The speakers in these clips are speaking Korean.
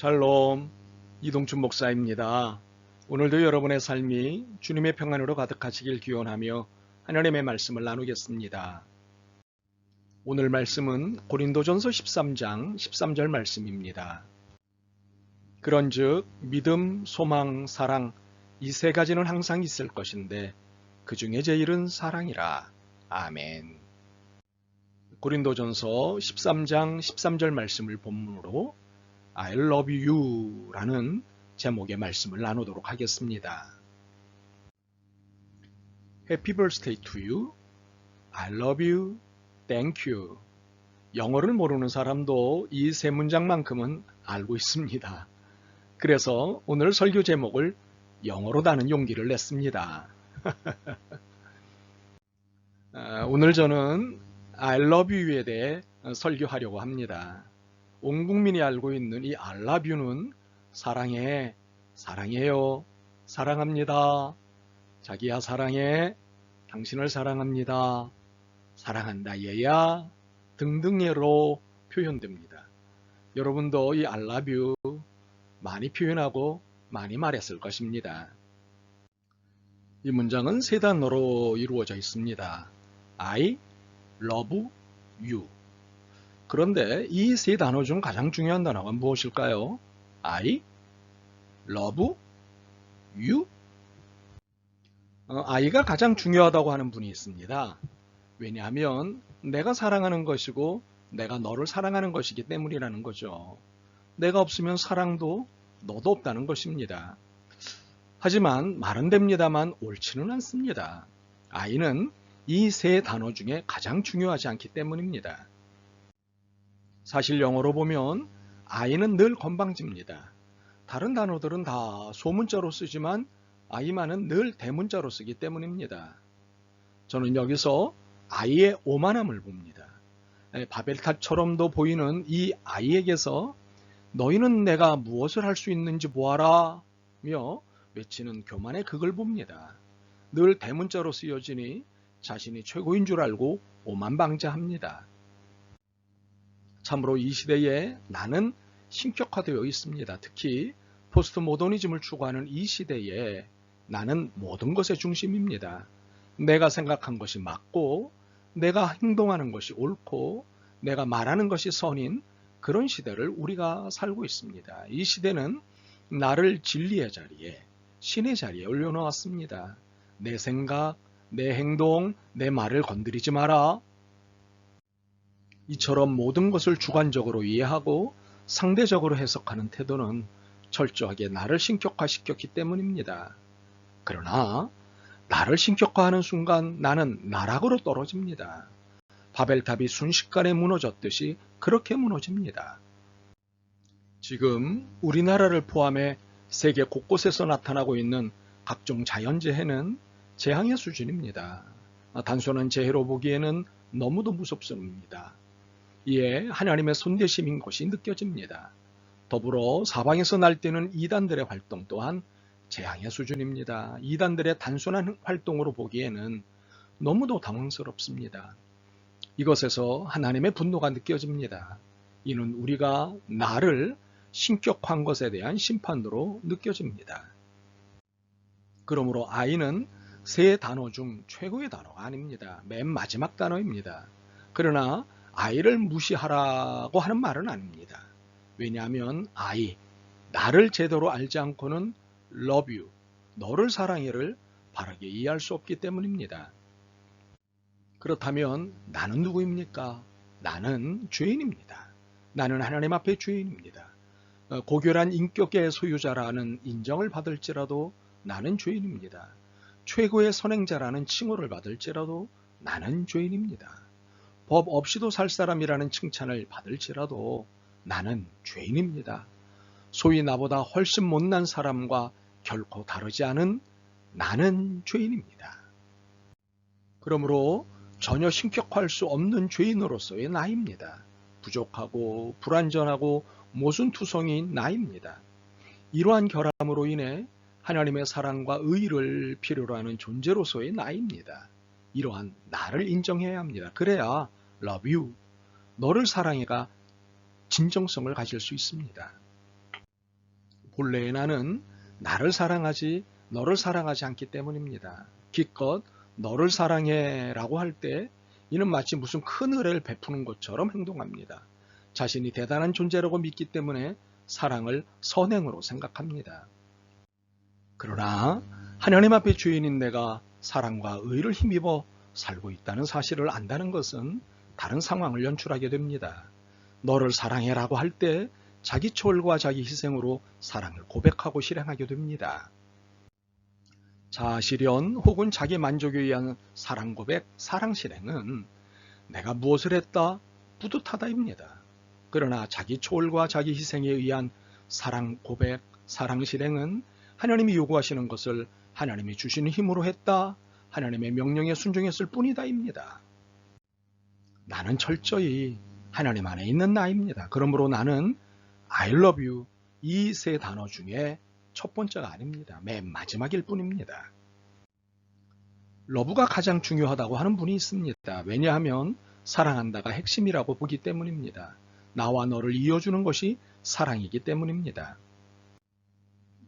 샬롬, 이동춘 목사입니다. 오늘도 여러분의 삶이 주님의 평안으로 가득하시길 기원하며 하나님의 말씀을 나누겠습니다. 오늘 말씀은 고린도전서 13장 13절 말씀입니다. 그런즉 믿음, 소망, 사랑 이 세 가지는 항상 있을 것인데 그 중에 제일은 사랑이라. 아멘. 고린도전서 13장 13절 말씀을 본문으로 I love you 라는 제목의 말씀을 나누도록 하겠습니다. Happy birthday to you. I love you. Thank you. 영어를 모르는 사람도 이 세 문장만큼은 알고 있습니다. 그래서 오늘 설교 제목을 영어로 다는 용기를 냈습니다. 오늘 저는 I love you에 대해 설교하려고 합니다. 온 국민이 알고 있는 이 I love you는 사랑해, 사랑해요, 사랑합니다, 자기야 사랑해, 당신을 사랑합니다, 사랑한다 얘야 등등으로 표현됩니다. 여러분도 이 I love you 많이 표현하고 많이 말했을 것입니다. 이 문장은 세 단어로 이루어져 있습니다. I love you. 그런데 이 세 단어 중 가장 중요한 단어가 무엇일까요? I love you. I가 가장 중요하다고 하는 분이 있습니다. 왜냐하면 내가 사랑하는 것이고 내가 너를 사랑하는 것이기 때문이라는 거죠. 내가 없으면 사랑도 너도 없다는 것입니다. 하지만 말은 됩니다만 옳지는 않습니다. I는 이 세 단어 중에 가장 중요하지 않기 때문입니다. 사실 영어로 보면 I는 늘 건방집니다. 다른 단어들은 다 소문자로 쓰지만 I만은 늘 대문자로 쓰기 때문입니다. 저는 여기서 I의 오만함을 봅니다. 바벨탑처럼도 보이는 이 I에게서 너희는 내가 무엇을 할 수 있는지 보아라 며 외치는 교만의 극을 봅니다. 늘 대문자로 쓰여지니 자신이 최고인 줄 알고 오만방자합니다. 참으로 이 시대에 나는 신격화되어 있습니다. 특히 포스트 모더니즘을 추구하는 이 시대에 나는 모든 것의 중심입니다. 내가 생각한 것이 맞고 내가 행동하는 것이 옳고 내가 말하는 것이 선인 그런 시대를 우리가 살고 있습니다. 이 시대는 나를 진리의 자리에 신의 자리에 올려놓았습니다. 내 생각, 내 행동, 내 말을 건드리지 마라. 이처럼 모든 것을 주관적으로 이해하고 상대적으로 해석하는 태도는 철저하게 나를 신격화시켰기 때문입니다. 그러나 나를 신격화하는 순간 나는 나락으로 떨어집니다. 바벨탑이 순식간에 무너졌듯이 그렇게 무너집니다. 지금 우리나라를 포함해 세계 곳곳에서 나타나고 있는 각종 자연재해는 재앙의 수준입니다. 단순한 재해로 보기에는 너무도 무섭습니다. 이에 하나님의 손대심인 것이 느껴집니다. 더불어 사방에서 날뛰는 이단들의 활동 또한 재앙의 수준입니다. 이단들의 단순한 활동으로 보기에는 너무도 당황스럽습니다. 이것에서 하나님의 분노가 느껴집니다. 이는 우리가 나를 신격화한 것에 대한 심판으로 느껴집니다. 그러므로 I는 세 단어 중 최고의 단어가 아닙니다. 맨 마지막 단어입니다. 그러나 I를 무시하라고 하는 말은 아닙니다. 왜냐하면 I, 나를 제대로 알지 않고는 love you, 너를 사랑해를 바르게 이해할 수 없기 때문입니다. 그렇다면 나는 누구입니까? 나는 죄인입니다. 나는 하나님 앞에 죄인입니다. 고결한 인격의 소유자라는 인정을 받을지라도 나는 죄인입니다. 최고의 선행자라는 칭호를 받을지라도 나는 죄인입니다. 법 없이도 살 사람이라는 칭찬을 받을지라도 나는 죄인입니다. 소위 나보다 훨씬 못난 사람과 결코 다르지 않은 나는 죄인입니다. 그러므로 전혀 신격화할 수 없는 죄인으로서의 나입니다. 부족하고 불완전하고 모순투성이인 나입니다. 이러한 결함으로 인해 하나님의 사랑과 의의를 필요로 하는 존재로서의 나입니다. 이러한 나를 인정해야 합니다. 그래야 love you, 너를 사랑해가 진정성을 가질 수 있습니다. 본래 나는 나를 사랑하지 너를 사랑하지 않기 때문입니다. 기껏 너를 사랑해 라고 할 때 이는 마치 무슨 큰 의뢰를 베푸는 것처럼 행동합니다. 자신이 대단한 존재라고 믿기 때문에 사랑을 선행으로 생각합니다. 그러나 하나님 앞에 주인인 내가 사랑과 의를 힘입어 살고 있다는 사실을 안다는 것은 다른 상황을 연출하게 됩니다. 너를 사랑해라고 할 때 자기 초월과 자기 희생으로 사랑을 고백하고 실행하게 됩니다. 자아실현 혹은 자기 만족에 의한 사랑 고백, 사랑 실행은 내가 무엇을 했다, 뿌듯하다입니다. 그러나 자기 초월과 자기 희생에 의한 사랑 고백, 사랑 실행은 하나님이 요구하시는 것을 하나님이 주시는 힘으로 했다, 하나님의 명령에 순종했을 뿐이다입니다. 나는 철저히 하나님 안에 있는 나입니다. 그러므로 나는 I love you 이 세 단어 중에 첫 번째가 아닙니다. 맨 마지막일 뿐입니다. 러브가 가장 중요하다고 하는 분이 있습니다. 왜냐하면 사랑한다가 핵심이라고 보기 때문입니다. 나와 너를 이어주는 것이 사랑이기 때문입니다.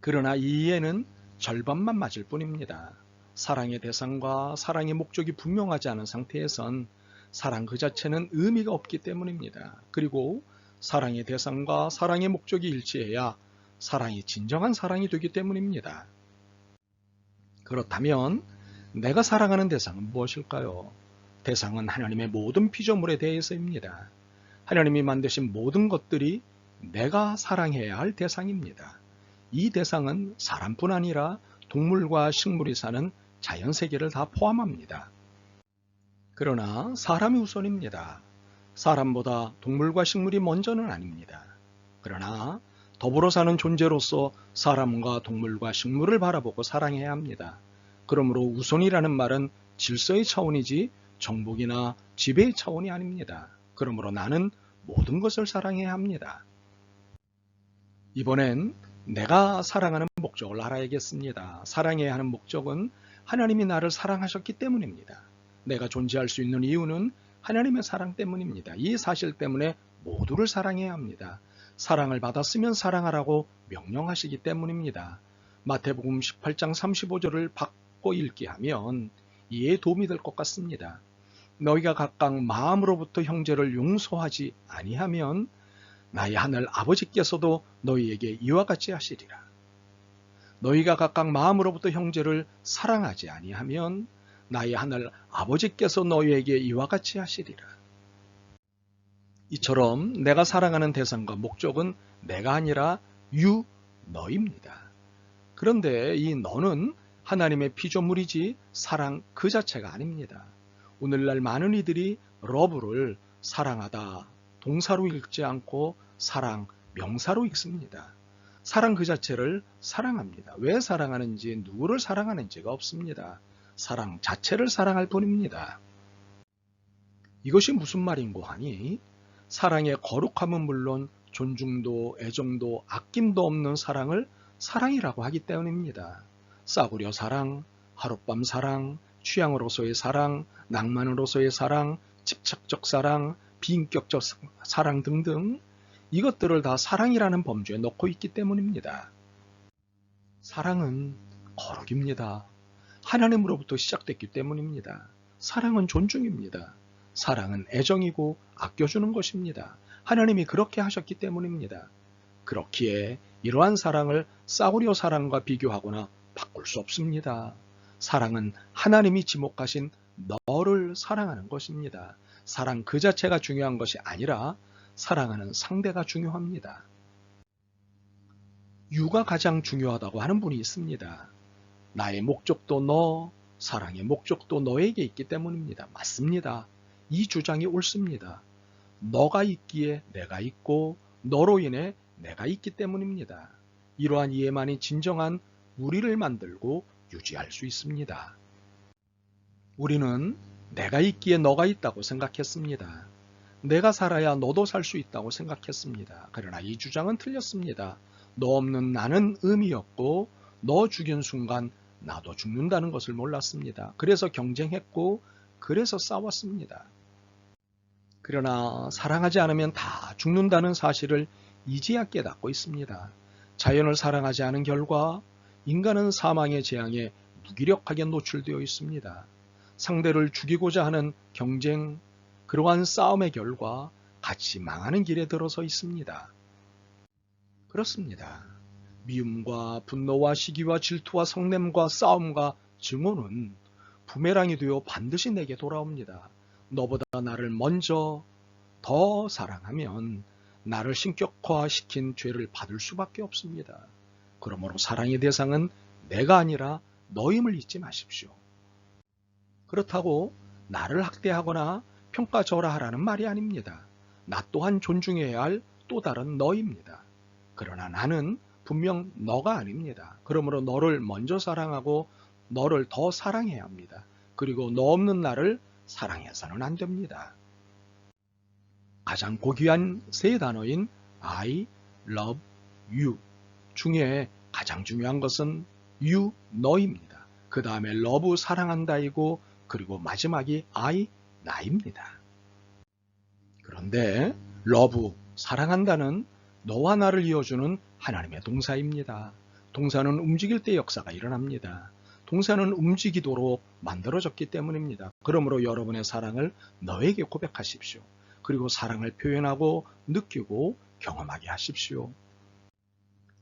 그러나 이 이해는 절반만 맞을 뿐입니다. 사랑의 대상과 사랑의 목적이 분명하지 않은 상태에선 사랑 그 자체는 의미가 없기 때문입니다. 그리고 사랑의 대상과 사랑의 목적이 일치해야 사랑이 진정한 사랑이 되기 때문입니다. 그렇다면 내가 사랑하는 대상은 무엇일까요? 대상은 하나님의 모든 피조물에 대해서입니다. 하나님이 만드신 모든 것들이 내가 사랑해야 할 대상입니다. 이 대상은 사람뿐 아니라 동물과 식물이 사는 자연세계를 다 포함합니다. 그러나 사람이 우선입니다. 사람보다 동물과 식물이 먼저는 아닙니다. 그러나 더불어 사는 존재로서 사람과 동물과 식물을 바라보고 사랑해야 합니다. 그러므로 우선이라는 말은 질서의 차원이지 정복이나 지배의 차원이 아닙니다. 그러므로 나는 모든 것을 사랑해야 합니다. 이번엔 내가 사랑하는 목적을 알아야겠습니다. 사랑해야 하는 목적은 하나님이 나를 사랑하셨기 때문입니다. 내가 존재할 수 있는 이유는 하나님의 사랑 때문입니다. 이 사실 때문에 모두를 사랑해야 합니다. 사랑을 받았으면 사랑하라고 명령하시기 때문입니다. 마태복음 18장 35절을 바꿔 읽기 하면 이에 도움이 될 것 같습니다. 너희가 각각 마음으로부터 형제를 용서하지 아니하면 나의 하늘 아버지께서도 너희에게 이와 같이 하시리라. 너희가 각각 마음으로부터 형제를 사랑하지 아니하면 나의 하늘 아버지께서 너희에게 이와 같이 하시리라. 이처럼 내가 사랑하는 대상과 목적은 내가 아니라 너입니다. 그런데 이 너는 하나님의 피조물이지 사랑 그 자체가 아닙니다. 오늘날 많은 이들이 러브를 사랑하다 동사로 읽지 않고 사랑 명사로 읽습니다. 사랑 그 자체를 사랑합니다. 왜 사랑하는지 누구를 사랑하는지가 없습니다. 사랑 자체를 사랑할 뿐입니다. 이것이 무슨 말인고 하니 사랑의 거룩함은 물론 존중도 애정도 아낌도 없는 사랑을 사랑이라고 하기 때문입니다. 싸구려 사랑, 하룻밤 사랑, 취향으로서의 사랑, 낭만으로서의 사랑, 집착적 사랑, 비인격적 사랑 등등 이것들을 다 사랑이라는 범주에 넣고 있기 때문입니다. 사랑은 거룩입니다. 하나님으로부터 시작됐기 때문입니다. 사랑은 존중입니다. 사랑은 애정이고 아껴주는 것입니다. 하나님이 그렇게 하셨기 때문입니다. 그렇기에 이러한 사랑을 싸구려 사랑과 비교하거나 바꿀 수 없습니다. 사랑은 하나님이 지목하신 너를 사랑하는 것입니다. 사랑 그 자체가 중요한 것이 아니라 사랑하는 상대가 중요합니다. 유가 가장 중요하다고 하는 분이 있습니다. 나의 목적도 너, 사랑의 목적도 너에게 있기 때문입니다. 맞습니다. 이 주장이 옳습니다. 너가 있기에 내가 있고 너로 인해 내가 있기 때문입니다. 이러한 이해만이 진정한 우리를 만들고 유지할 수 있습니다. 우리는 내가 있기에 너가 있다고 생각했습니다. 내가 살아야 너도 살 수 있다고 생각했습니다. 그러나 이 주장은 틀렸습니다. 너 없는 나는 의미였고 너 죽인 순간 나도 죽는다는 것을 몰랐습니다. 그래서 경쟁했고 그래서 싸웠습니다. 그러나 사랑하지 않으면 다 죽는다는 사실을 이제야 깨닫고 있습니다. 자연을 사랑하지 않은 결과 인간은 사망의 재앙에 무기력하게 노출되어 있습니다. 상대를 죽이고자 하는 경쟁, 그러한 싸움의 결과 같이 망하는 길에 들어서 있습니다. 그렇습니다. 미움과 분노와 시기와 질투와 성냄과 싸움과 증오는 부메랑이 되어 반드시 내게 돌아옵니다. 너보다 나를 먼저 더 사랑하면 나를 신격화시킨 죄를 받을 수밖에 없습니다. 그러므로 사랑의 대상은 내가 아니라 너임을 잊지 마십시오. 그렇다고 나를 학대하거나 평가절하하라는 말이 아닙니다. 나 또한 존중해야 할 또 다른 너입니다. 그러나 나는 분명 너가 아닙니다. 그러므로 너를 먼저 사랑하고 너를 더 사랑해야 합니다. 그리고 너 없는 나를 사랑해서는 안 됩니다. 가장 고귀한 세 단어인 I love you 중에 가장 중요한 것은 you, 너입니다. 그 다음에 love, 사랑한다이고 그리고 마지막이 I, 나입니다. 그런데 love, 사랑한다는 너와 나를 이어주는 하나님의 동사입니다. 동사는 움직일 때 역사가 일어납니다. 동사는 움직이도록 만들어졌기 때문입니다. 그러므로 여러분의 사랑을 너에게 고백하십시오. 그리고 사랑을 표현하고 느끼고 경험하게 하십시오.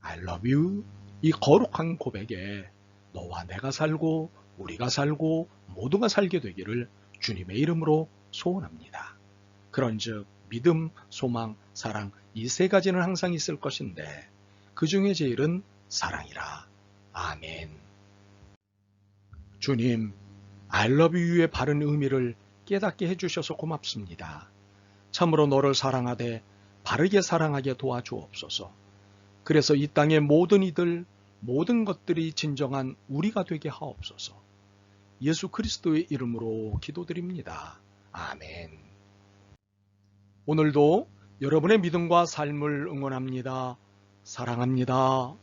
I love you, 이 거룩한 고백에 너와 내가 살고 우리가 살고 모두가 살게 되기를 주님의 이름으로 소원합니다. 그런즉 믿음, 소망, 사랑 이 세 가지는 항상 있을 것인데 그 중에 제일은 사랑이라. 아멘. 주님, I love you의 바른 의미를 깨닫게 해주셔서 고맙습니다. 참으로 너를 사랑하되 바르게 사랑하게 도와주옵소서. 그래서 이 땅의 모든 이들, 모든 것들이 진정한 우리가 되게 하옵소서. 예수 그리스도의 이름으로 기도드립니다. 아멘. 오늘도 여러분의 믿음과 삶을 응원합니다. 사랑합니다.